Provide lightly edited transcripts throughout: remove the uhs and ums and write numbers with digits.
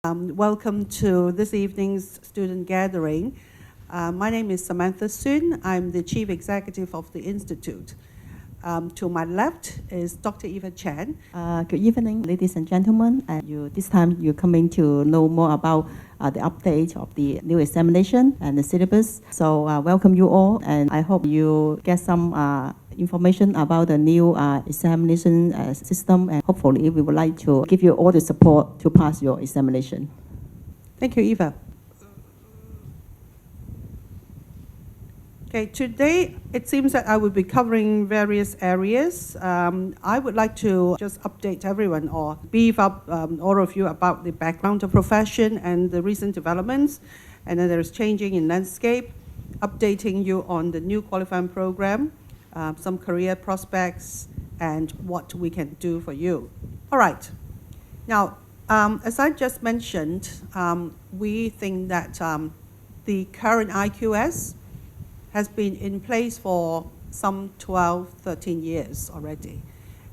Welcome to this evening's student gathering. My name is Samantha Sun. I'm the Chief Executive of the Institute. To my left is Dr. Eva Chan. Good evening, ladies and gentlemen. This time you're coming to know more about the update of the new examination and the syllabus. So welcome you all, and I hope you get some information about the new examination system, and hopefully we would like to give you all the support to pass your examination. Thank you, Eva. Okay, today it seems that I will be covering various areas. I would like to just update everyone or beef up all of you about the background of profession and the recent developments, and then there's changing in landscape, updating you on the new qualifying program, some career prospects, and what we can do for you. All right. Now, as I just mentioned, we think that the current IQS has been in place for some 12, 13 years already.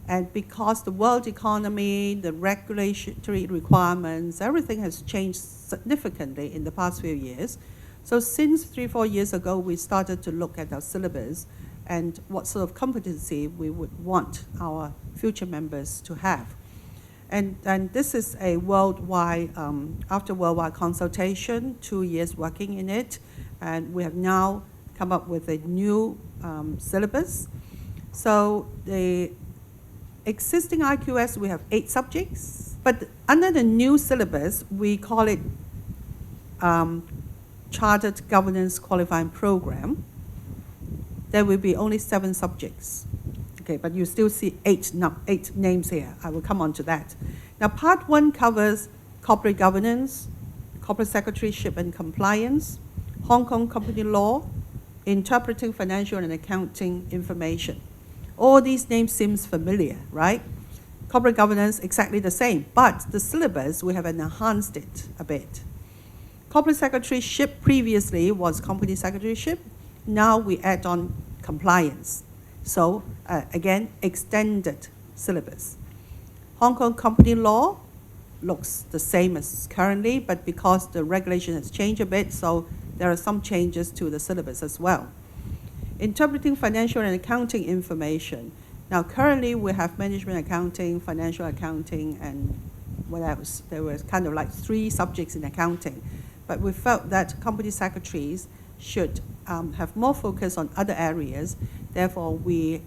And because the world economy, the regulatory requirements, everything has changed significantly in the past few years. So since 3-4 years ago, we started to look at our syllabus and what sort of competency we would want our future members to have. And this is a worldwide, after worldwide consultation, 2 years working in it, and we have now come up with a new syllabus. So the existing IQS, we have 8 subjects, but under the new syllabus, we call it Chartered Governance Qualifying Program. There will be only 7 subjects. Okay, but you still see 8 names here. I will come on to that. Now, part 1 covers corporate governance, corporate secretaryship and compliance, Hong Kong company law, interpreting financial and accounting information. All these names seem familiar, right? Corporate governance, exactly the same, but the syllabus, we have enhanced it a bit. Corporate secretaryship previously was company secretaryship. Now we add on compliance. So again, extended syllabus. Hong Kong company law looks the same as currently, but because the regulation has changed a bit, so there are some changes to the syllabus as well. Interpreting financial and accounting information. Now, currently we have management accounting, financial accounting, and what else? There was kind of like 3 subjects in accounting. But we felt that company secretaries should have more focus on other areas. Therefore, we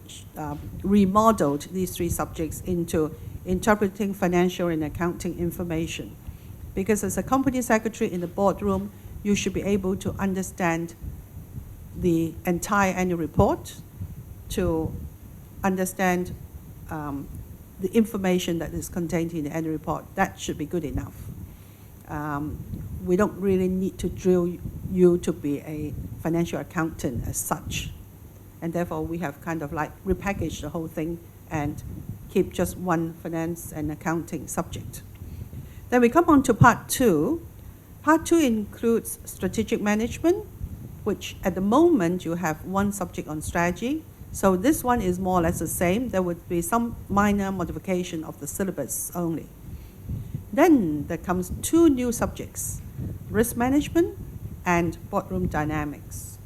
remodeled these 3 subjects into interpreting financial and accounting information. Because as a company secretary in the boardroom, you should be able to understand the entire annual report, to understand the information that is contained in the annual report. That should be good enough. We don't really need to drill you to be a financial accountant as such. And therefore, we have kind of like repackaged the whole thing and keep just one finance and accounting subject. Then we come on to part 2. Part 2 includes strategic management, which at the moment you have 1 subject on strategy. So this one is more or less the same. There would be some minor modification of the syllabus only. Then there comes 2 new subjects, risk management and boardroom dynamics.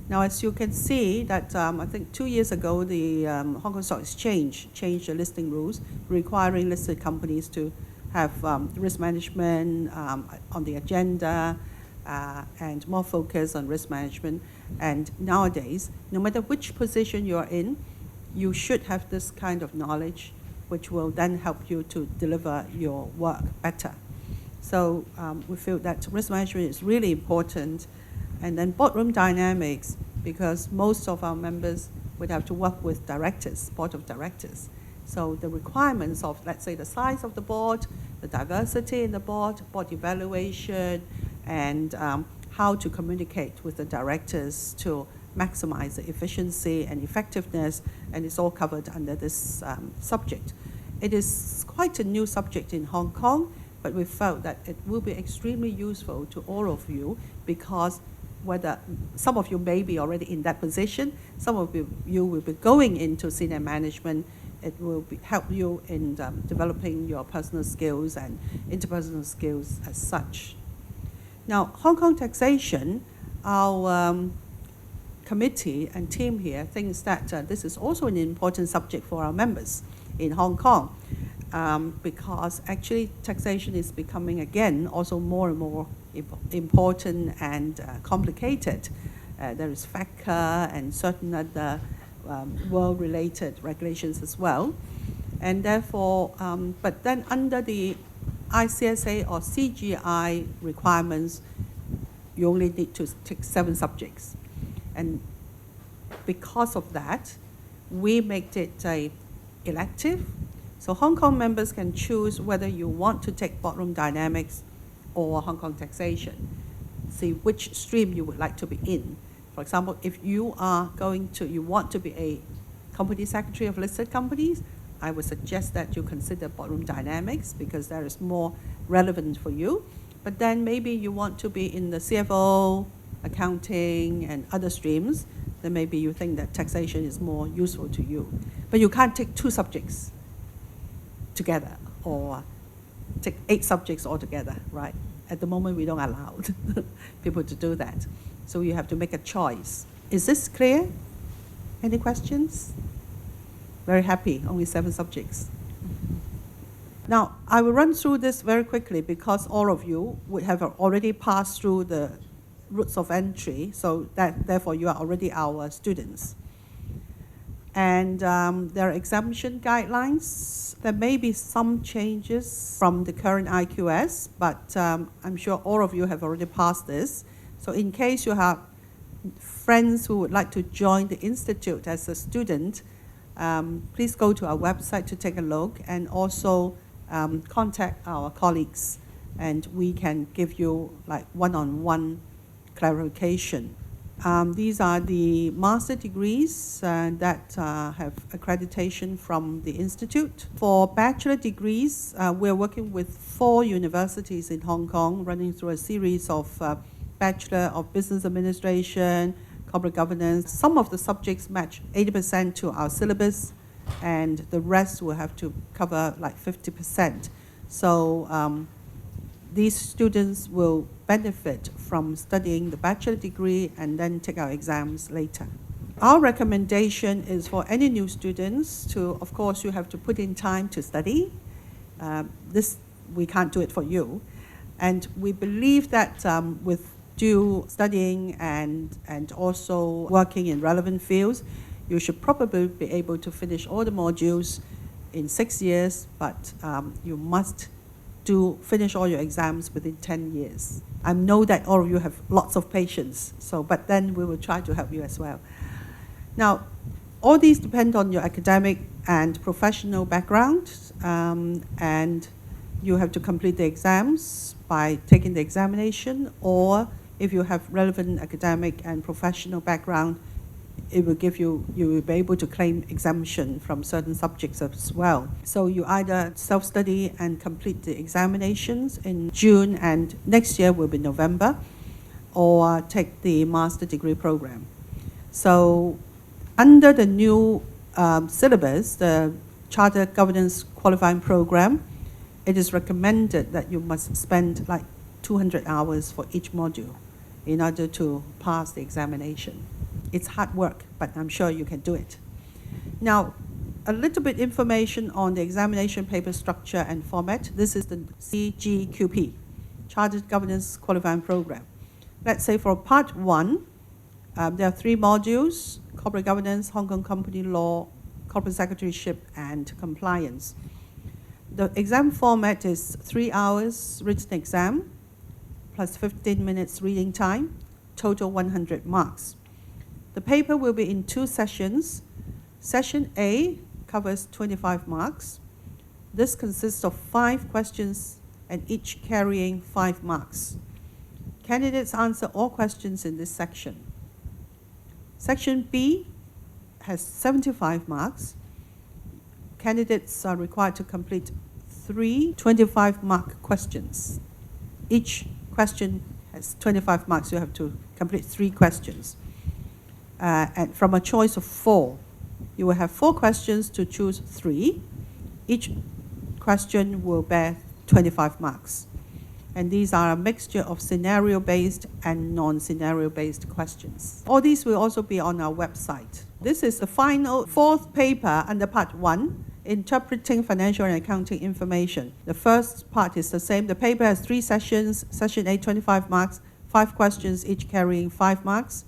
Now, as you can see that I think 2 years ago, the Hong Kong Stock Exchange changed the listing rules, requiring listed companies to have risk management on the agenda and more focus on risk management. And nowadays, no matter which position you are in, you should have this kind of knowledge, which will then help you to deliver your work better. So we feel that risk management is really important. And then boardroom dynamics, because most of our members would have to work with directors, board of directors. So the requirements of, let's say, the size of the board, the diversity in the board evaluation, and how to communicate with the directors to maximize the efficiency and effectiveness, and it's all covered under this subject. It is quite a new subject in Hong Kong, but we felt that it will be extremely useful to all of you, because whether some of you may be already in that position, some of you will be going into senior management, it will help you in developing your personal skills and interpersonal skills as such. Now, Hong Kong taxation, our committee and team here thinks that this is also an important subject for our members in Hong Kong, because actually taxation is becoming again also more and more important and complicated. There is FATCA and certain other world-related regulations as well. And therefore, but then under the ICSA or CGI requirements, you only need to take 7 subjects. And because of that, we make it a elective. So Hong Kong members can choose whether you want to take boardroom dynamics or Hong Kong taxation. See which stream you would like to be in. For example, if you want to be a company secretary of listed companies, I would suggest that you consider boardroom dynamics because that is more relevant for you. But then maybe you want to be in the CFO, accounting, and other streams, then maybe you think that taxation is more useful to you. But you can't take 2 subjects together or take 8 subjects altogether, right? At the moment, we don't allow people to do that. So you have to make a choice. Is this clear? Any questions? Very happy, only 7 subjects. Now, I will run through this very quickly because all of you would have already passed through the routes of entry, so that therefore you are already our students. And there are exemption guidelines. There may be some changes from the current IQS, but I'm sure all of you have already passed this. So in case you have friends who would like to join the Institute as a student, please go to our website to take a look and also contact our colleagues and we can give you like one-on-one clarification. These are the master degrees that have accreditation from the Institute. For bachelor degrees, we're working with 4 universities in Hong Kong, running through a series of Bachelor of Business Administration, Corporate Governance. Some of the subjects match 80% to our syllabus, and the rest will have to cover like 50%. So these students will benefit from studying the bachelor degree and then take our exams later. Our recommendation is for any new students to, of course, you have to put in time to study. This, we can't do it for you. And we believe that with due studying and also working in relevant fields, you should probably be able to finish all the modules in 6 years, but you must finish all your exams within 10 years. I know that all of you have lots of patience, but then we will try to help you as well. Now, all these depend on your academic and professional background, and you have to complete the exams by taking the examination, or if you have relevant academic and professional background, it will give you will be able to claim exemption from certain subjects as well. So you either self-study and complete the examinations in June, and next year will be November, or take the master degree program. So under the new syllabus, the Charter Governance Qualifying Program, it is recommended that you must spend like 200 hours for each module in order to pass the examination. It's hard work, but I'm sure you can do it. Now, a little bit information on the examination paper structure and format. This is the CGQP, Chartered Governance Qualifying Program. Let's say for part 1, there are 3 modules: corporate governance, Hong Kong company law, corporate secretaryship, and compliance. The exam format is 3 hours written exam, plus 15 minutes reading time, total 100 marks. The paper will be in 2 sessions. Session A covers 25 marks. This consists of 5 questions and each carrying 5 marks. Candidates answer all questions in this section. Section B has 75 marks. Candidates are required to complete 3 25-mark questions. Each question has 25 marks. You have to complete 3 questions. And from a choice of 4, You will have 4 questions to choose 3. Each question will bear 25 marks. And these are a mixture of scenario-based and non-scenario-based questions. All these will also be on our website. This is the final 4th paper under Part 1, Interpreting Financial and Accounting Information. The first part is the same. The paper has 3 sessions. Session A, 25 marks, 5 questions, each carrying 5 marks.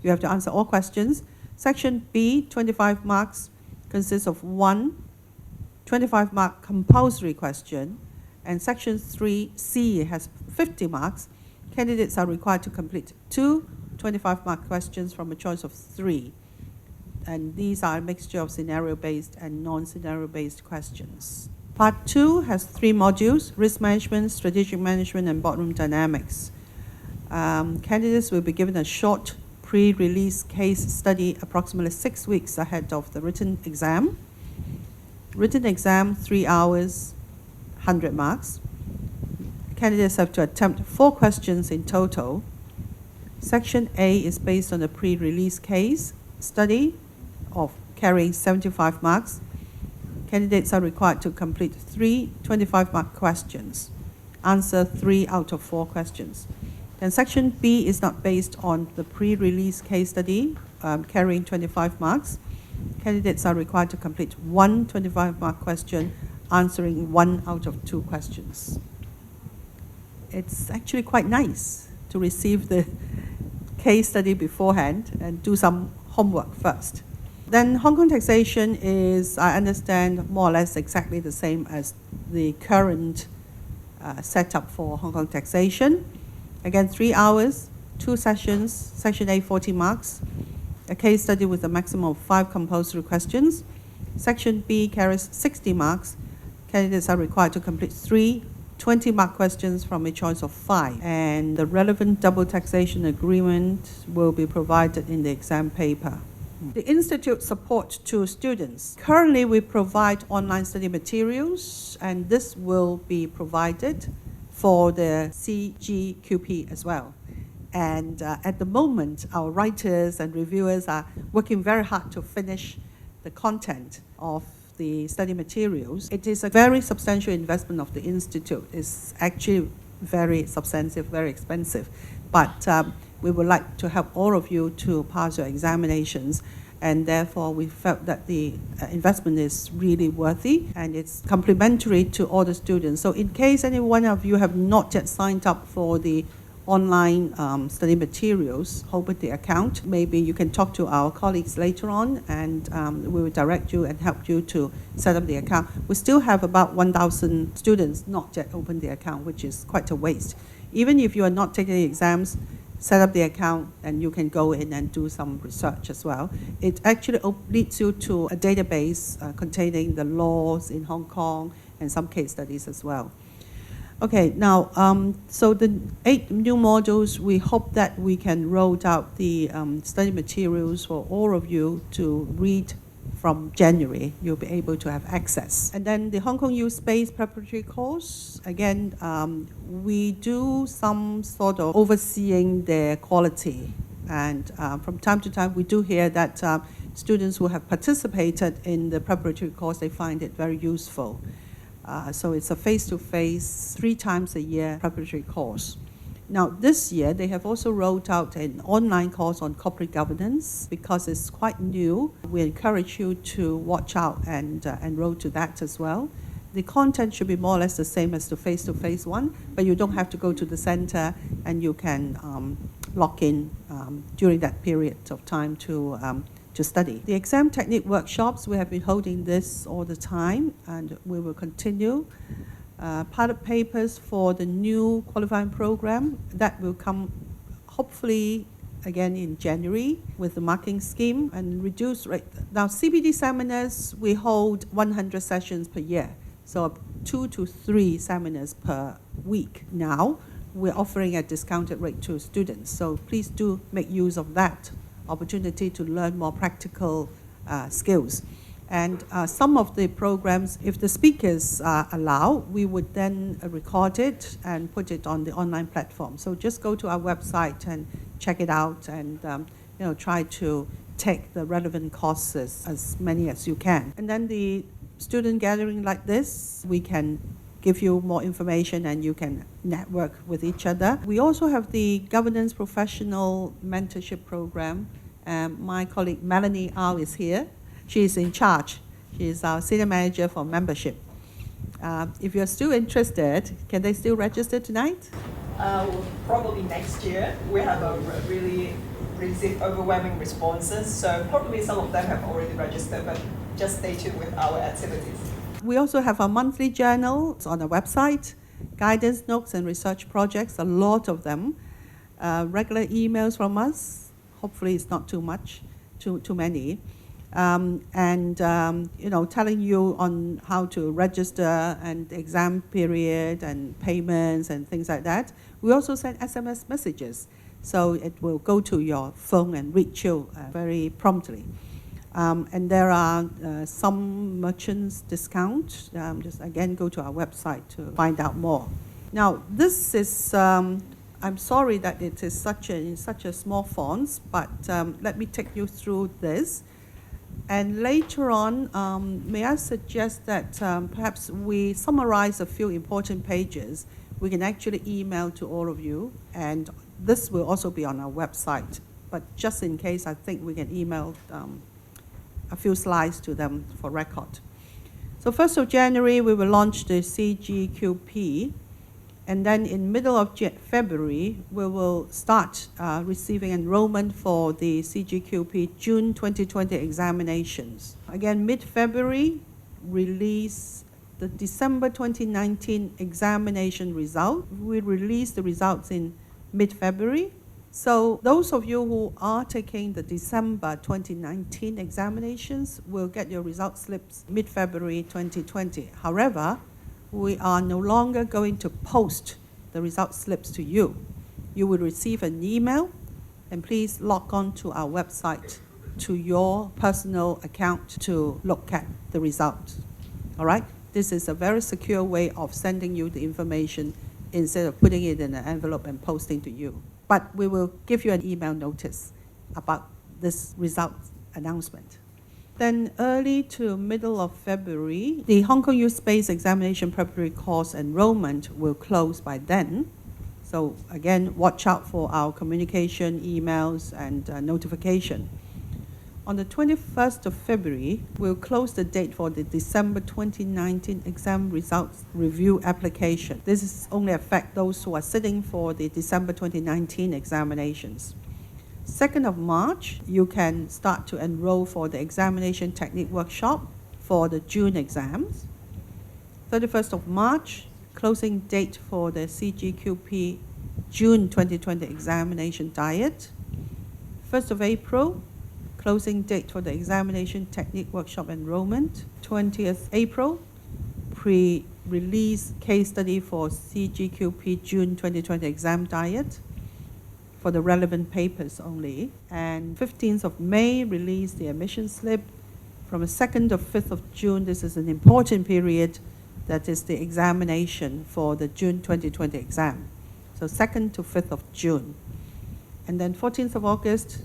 You have to answer all questions. Section B, 25 marks, consists of 1 25-mark compulsory question, and Section 3C has 50 marks. Candidates are required to complete 2 25-mark questions from a choice of 3. And these are a mixture of scenario-based and non-scenario-based questions. Part 2 has 3 modules: risk management, strategic management, and boardroom dynamics. Candidates will be given a short pre-release case study approximately 6 weeks ahead of the written exam. Written exam, 3 hours, 100 marks. Candidates have to attempt 4 questions in total. Section A is based on a pre-release case study of carrying 75 marks. Candidates are required to complete 3 25-mark questions. Answer 3 out of 4 questions. Then Section B is not based on the pre-release case study carrying 25 marks. Candidates are required to complete 1 25-mark question, answering 1 out of 2 questions. It's actually quite nice to receive the case study beforehand and do some homework first. Then Hong Kong taxation is, I understand, more or less exactly the same as the current setup for Hong Kong taxation. Again, 3 hours, 2 sessions, Section A, 40 marks. A case study with a maximum of 5 compulsory questions. Section B carries 60 marks. Candidates are required to complete 3 20-mark questions from a choice of 5. And the relevant double taxation agreement will be provided in the exam paper. The Institute support to students. Currently, we provide online study materials, and this will be provided for the CGQP as well. And at the moment, our writers and reviewers are working very hard to finish the content of the study materials. It is a very substantial investment of the Institute. It's actually very substantive, very expensive. But we would like to help all of you to pass your examinations. And therefore, we felt that the investment is really worthy and it's complementary to all the students. So in case any one of you have not yet signed up for the online study materials, open the account. Maybe you can talk to our colleagues later on, and we will direct you and help you to set up the account. We still have about 1,000 students not yet opened the account, which is quite a waste. Even if you are not taking the exams, set up the account and you can go in and do some research as well. It actually leads you to a database containing the laws in Hong Kong and some case studies as well. Okay, now, so the 8 new modules, we hope that we can roll out the study materials for all of you to read from January. You'll be able to have access. And then the Hong Kong U Space preparatory course, again, we do some sort of overseeing their quality. And from time to time, we do hear that students who have participated in the preparatory course, they find it very useful. So it's a face-to-face, 3 times a year preparatory course. Now, this year, they have also rolled out an online course on corporate governance because it's quite new. We encourage you to watch out and enroll to that as well. The content should be more or less the same as the face-to-face one, but you don't have to go to the center, and you can log in during that period of time to study. The exam technique workshops, we have been holding this all the time, and we will continue. Pilot papers for the new qualifying program, that will come hopefully again in January with the marking scheme and reduced rate. Now, CPD seminars, we hold 100 sessions per year, so 2 to 3 seminars per week. Now, we're offering a discounted rate to students, so please do make use of that opportunity to learn more practical skills. And some of the programs, if the speakers allow, we would then record it and put it on the online platform. So just go to our website and check it out and try to take the relevant courses, as many as you can. And then the student gathering like this, we can give you more information and you can network with each other. We also have the Governance Professional Mentorship Program. My colleague Melanie Au is here. She is in charge. She is our Senior Manager for Membership. If you're still interested, can they still register tonight? Probably next year. We have really received overwhelming responses, so probably some of them have already registered, but just stay tuned with our activities. We also have a monthly journal. It's on our website, guidance notes and research projects, a lot of them. Regular emails from us. Hopefully it's not too much, too many. Telling you on how to register and exam period and payments and things like that. We also send SMS messages, so it will go to your phone and reach you very promptly. And there are some merchants discount. Just again go to our website to find out more. Now this is, I'm sorry that it is in such a small font, but let me take you through this. And later on, may I suggest that perhaps we summarize a few important pages. We can actually email to all of you, and this will also be on our website. But just in case, I think we can email a few slides to them for record. So 1st of January, we will launch the CGQP. And then in middle of February, we will start receiving enrollment for the CGQP June 2020 examinations. Again, mid-February, release the December 2019 examination result. We release the results in mid-February. So those of you who are taking the December 2019 examinations will get your result slips mid-February 2020. However, we are no longer going to post the result slips to you. You will receive an email, and please log on to our website to your personal account to look at the results. All right? This is a very secure way of sending you the information instead of putting it in an envelope and posting to you. But we will give you an email notice about this result announcement. Then early to middle of February, the Hong Kong U-Space Examination Preparatory Course enrollment will close by then. So again, watch out for our communication, emails, and notification. On the 21st of February, we'll close the date for the December 2019 exam results review application. This is only affect those who are sitting for the December 2019 examinations. 2nd of March, you can start to enroll for the examination technique workshop for the June exams. 31st of March, closing date for the CGQP June 2020 examination diet. 1st of April, closing date for the examination technique workshop enrollment. 20th April, pre-release case study for CGQP June 2020 exam diet for the relevant papers only. And 15th of May, release the admission slip. From the 2nd to 5th of June, this is an important period, that is the examination for the June 2020 exam. So 2nd to 5th of June. And then 14th of August,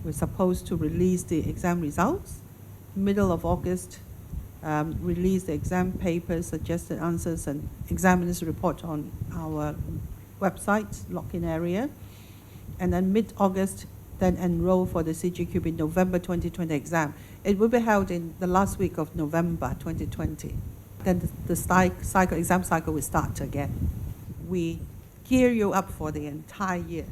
we're supposed to release the exam results. Middle of August, release the exam papers, suggested answers, and examiner's report on our website, login area. And then mid-August, then enroll for the CGQP November 2020 exam. It will be held in the last week of November 2020. Then the exam cycle will start again. We gear you up for the entire year.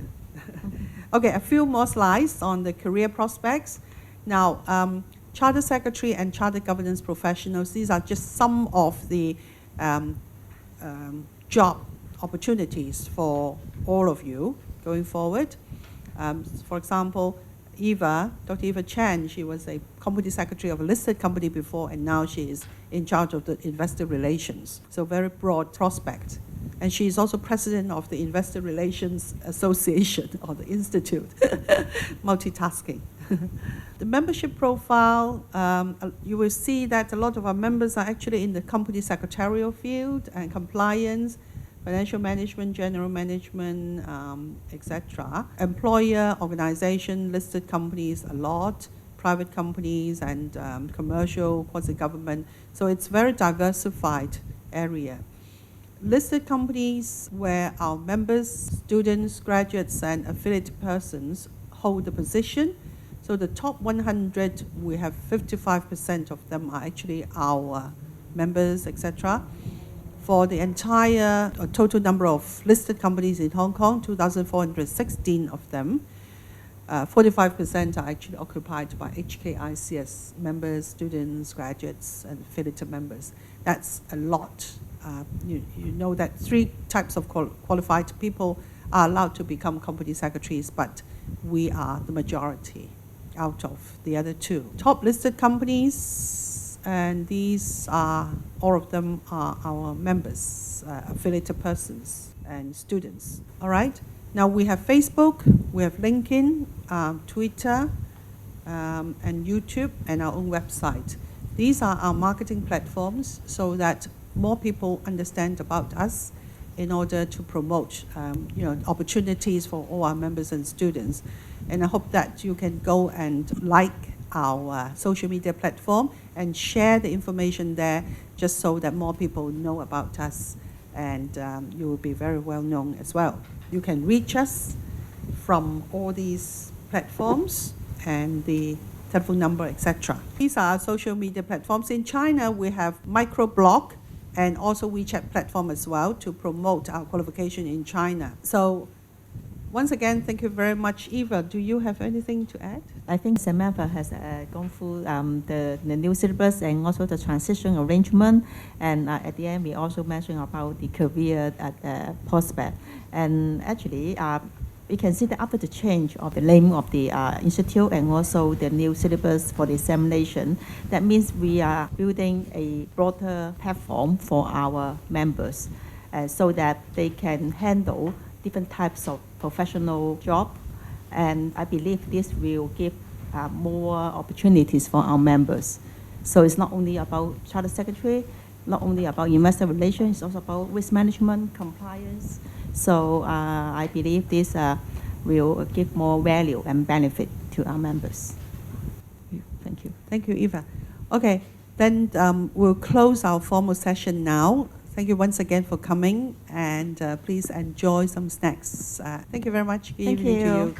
Okay, a few more slides on the career prospects. Now, Charter Secretary and Charter Governance Professionals, these are just some of the job opportunities for all of you going forward. For example, Dr. Eva Chan, she was a company secretary of a listed company before, and now she is in charge of the investor relations. So very broad prospect. And she is also president of the Investor Relations Association, or the Institute, multitasking. The membership profile, you will see that a lot of our members are actually in the company secretarial field and compliance, financial management, general management, etc. Employer, organization, listed companies, a lot, private companies, and commercial, quasi-government. So it's very diversified area. Listed companies where our members, students, graduates, and affiliated persons hold the position. So the top 100, we have 55% of them are actually our members, etc. For the entire total number of listed companies in Hong Kong, 2,416 of them, 45% are actually occupied by HKICS members, students, graduates, and affiliated members. That's a lot. You know that 3 types of qualified people are allowed to become company secretaries, but we are the majority out of the other 2. Top listed companies, and these are, all of them are our members, affiliated persons, and students. All right? Now we have Facebook, we have LinkedIn, Twitter, and YouTube, and our own website. These are our marketing platforms so that more people understand about us in order to promote opportunities for all our members and students. And I hope that you can go and like our social media platform and share the information there just so that more people know about us, and you will be very well known as well. You can reach us from all these platforms and the telephone number, etc. These are our social media platforms. In China, we have microblog and also WeChat platform as well to promote our qualification in China. So once again, thank you very much. Eva, do you have anything to add? I think Samantha has gone through the new syllabus and also the transition arrangement. And at the end, we also mentioned about the career prospect. And actually, we can see that after the change of the name of the institute and also the new syllabus for the examination, that means we are building a broader platform for our members so that they can handle different types of professional job. And I believe this will give more opportunities for our members. So it's not only about charter secretary, not only about investor relations, it's also about risk management, compliance. So I believe this will give more value and benefit to our members. Thank you. Thank you, Eva. Okay, then we'll close our formal session now. Thank you once again for coming, and please enjoy some snacks. Thank you very much. Good Thank evening you. to you.